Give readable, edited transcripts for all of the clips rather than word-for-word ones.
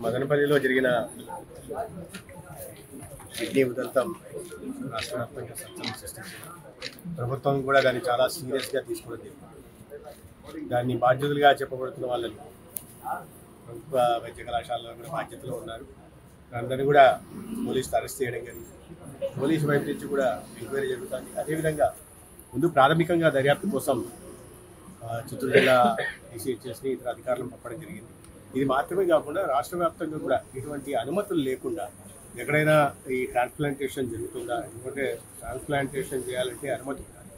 మదనపల్లిలో జరిగిన కిడ్నీ ఉదంతం రాష్ట్ర వ్యాప్తంగా సంచలనం సృష్టించింది. ప్రభుత్వం కూడా దాన్ని చాలా సీరియస్గా తీసుకోవడం జరిగింది. దాన్ని బాధ్యతలుగా చెప్పబడుతున్న వాళ్ళని ప్రభుత్వ వైద్య కళాశాలలో కూడా బాధ్యతలో ఉన్నారు. అందరినీ కూడా పోలీసులు అరెస్ట్ చేయడం జరిగింది. పోలీసు వైపు నుంచి కూడా ఎంక్వైరీ జరుగుతుంది. అదేవిధంగా ముందు ప్రాథమికంగా దర్యాప్తు కోసం చిత్తూరు జిల్లా DCHSని ఇతర అధికారులను పంపడం జరిగింది. ఇది మాత్రమే కాకుండా రాష్ట్ర వ్యాప్తంగా కూడా ఇటువంటి అనుమతులు లేకుండా ఎక్కడైనా ఈ ట్రాన్స్ప్లాంటేషన్ జరుగుతుందా, ఎందుకంటే ట్రాన్స్ప్లాంటేషన్ చేయాలంటే అనుమతి ఉండాలి.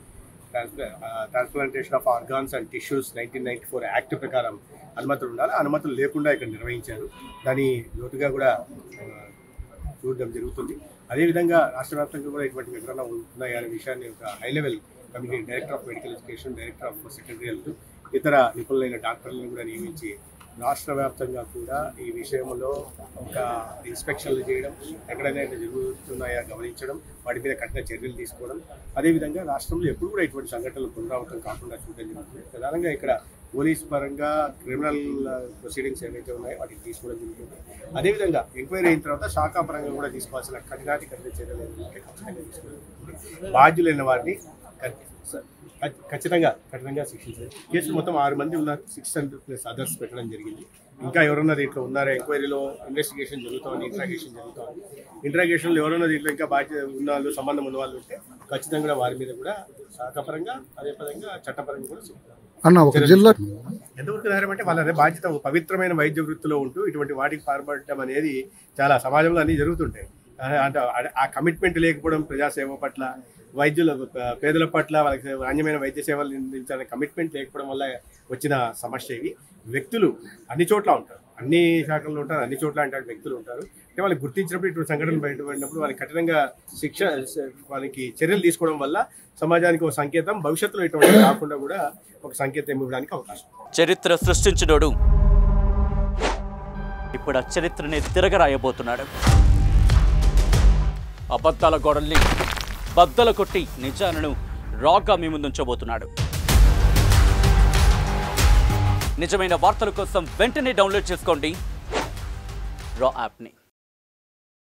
Transplantation of organs and tissues 1994 act ప్రకారం అనుమతులు ఉండాలి. అనుమతులు లేకుండా ఇక్కడ నిర్వహించారు. దాని లోతుగా కూడా చూడడం జరుగుతుంది. అదేవిధంగా రాష్ట్ర వ్యాప్తంగా కూడా ఇటువంటి వివరణ ఉన్నాయనే విషయాన్ని ఒక high level committee, director of medical education, director of secondary health, ఇతర నిపుణులైన డాక్టర్లను కూడా నియమించి రాష్ట్ర వ్యాప్తంగా కూడా ఈ విషయంలో ఒక ఇన్స్పెక్షన్లు చేయడం, ఎక్కడైనా జరుగుతున్నాయా గమనించడం, వాటి మీద కఠిన చర్యలు తీసుకోవడం, అదేవిధంగా రాష్ట్రంలో ఎప్పుడు కూడా ఇటువంటి సంఘటనలు పునరావృతం కాకుండా చూడడం జరుగుతుంది. ప్రధానంగా ఇక్కడ పోలీస్ పరంగా క్రిమినల్ ప్రొసీడింగ్స్ ఏవైతే ఉన్నాయో వాటికి తీసుకోవడం జరుగుతుంది. అదేవిధంగా ఎంక్వైరీ అయిన తర్వాత శాఖాపరంగా కూడా తీసుకోవాల్సిన కఠిన చర్యలు ఏంటంటే ఖచ్చితంగా తీసుకోవాలి. బాధ్యులైన వారిని ఖచ్చితంగా కఠినంగా శిక్షించారు. కేసులు మొత్తం 6 మంది ఉన్నారు. 600+ అదర్స్ పెట్టడం జరిగింది. ఇంకా ఎవరన్నా దీంట్లో ఉన్నారో ఎంక్వైరీలో ఇన్వెస్టిగేషన్ జరుగుతుంది, ఇంట్రాగేషన్ జరుగుతుంది. ఇంట్రాగేషన్లో ఎవరన్నా దీంట్లో ఇంకా బాధ్యత ఉన్న వాళ్ళు, సంబంధం ఉన్న వాళ్ళు ఉంటే ఖచ్చితంగా కూడా వారి మీద కూడా శాఖపరంగా అదేవిధంగా చట్టపరంగా కూడా ఎంతవరకు ధైర్యం అంటే వాళ్ళ బాధ్యత. పవిత్రమైన వైద్య వృత్తిలో ఉంటూ ఇటువంటి వాటికి పాల్పడటం అనేది చాలా సమాజంలో అన్నీ జరుగుతుంటాయి. అంటే ఆ కమిట్మెంట్ లేకపోవడం, ప్రజాసేవ పట్ల, వైద్యుల పేదల పట్ల వాళ్ళకి నాణ్యమైన వైద్య సేవలు అందించాలనే కమిట్మెంట్ లేకపోవడం వల్ల వచ్చిన సమస్య ఇవి. వ్యక్తులు అన్ని చోట్ల ఉంటారు, అన్ని శాఖల్లో ఉంటారు, అన్ని చోట్ల అంటే వ్యక్తులు ఉంటారు. అంటే వాళ్ళకి గుర్తించినప్పుడు ఇటువంటి సంఘటనలు బయటపడినప్పుడు వాళ్ళకి కఠినంగా వాళ్ళకి చర్యలు తీసుకోవడం వల్ల సమాజానికి ఒక సంకేతం, భవిష్యత్తులో ఇటువంటి కాకుండా కూడా ఒక సంకేతం ఇవ్వడానికి అవకాశం. చరిత్ర సృష్టించినోడు ఇప్పుడు ఆ చరిత్రని తిరగరాయబోతున్నాడు. అబద్ధాల గోడల్ని బద్దలు కొట్టి నిజాలను రాగా మీ ముందుంచబోతున్నాడు. నిజమైన వార్తల కోసం వెంటనే డౌన్లోడ్ చేసుకోండి రా యాప్ని.